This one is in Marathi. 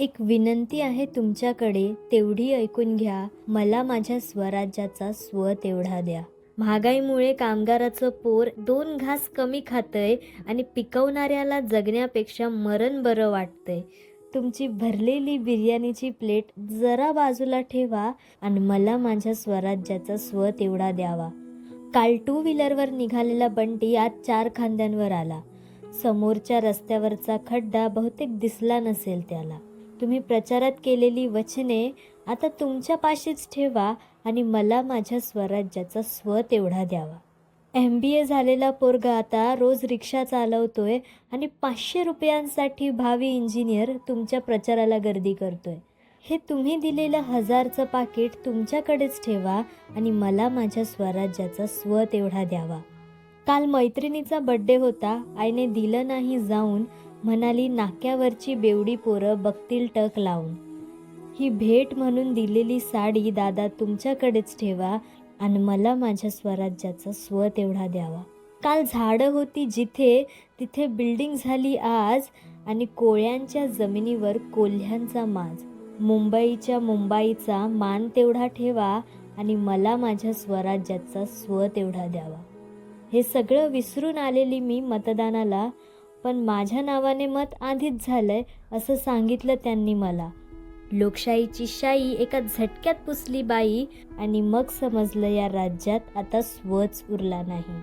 एक विनंती आहे तुमच्याकडे, तेवढी ऐकून घ्या. मला माझ्या स्वराज्याचा स्व तेवढा द्या. महागाईमुळे कामगाराचं पोर 2 घास कमी खातंय आणि पिकवणाऱ्याला जगण्यापेक्षा मरण बरं वाटतंय. तुमची भरलेली बिर्याणीची प्लेट जरा बाजूला ठेवा आणि मला माझ्या स्वराज्याचा स्व तेवढा द्यावा. काल 2 व्हीलरवर निघालेला बंटी आज 4 खांद्यांवर आला. समोरच्या रस्त्यावरचा खड्डा बहुतेक दिसला नसेल त्याला. तुम्ही प्रचारात केलेली वचने आता तुमच्या पाशीच ठेवा आणि मला माझ्या स्वराज्याचा स्व तेवढा द्यावा. MBA झालेला पोरगा आता रोज रिक्षा चालवतोय आणि 500 रुपयांसाठी भावी इंजिनियर तुमच्या प्रचाराला गर्दी करतोय. हे तुम्ही दिलेलं 1000चं पाकिट तुमच्याकडेच ठेवा आणि मला माझ्या स्वराज्याचा स्व तेवढा द्यावा. काल मैत्रिणीचा बड्डे होता. आईने दिलं नाही जाऊन. म्हणाली नाक्यावरची बेवडी पोरं बघतील टक लावून. ही भेट म्हणून दिलेली साडी दादा तुमच्याकडेच ठेवा आणि मला माझ्या स्वराज्याचा स्व तेवढा द्यावा. काल झाडं होती जिथे तिथे बिल्डिंग झाली आज आणि कोळ्यांच्या जमिनीवर कोल्ह्यांचा माज. मुंबईचा मान तेवढा ठेवा आणि मला माझ्या स्वराज्याचा स्व तेवढा द्यावा. हे सगळं विसरून आलेली मी मतदानाला, पण माझ्या नावाने मत आधीच झालंय असं सांगितलं त्यांनी मला. लोकशाहीची शाई एका झटक्यात पुसली बाई आणि मग समजलं या राज्यात आता स्वच उरला नाही.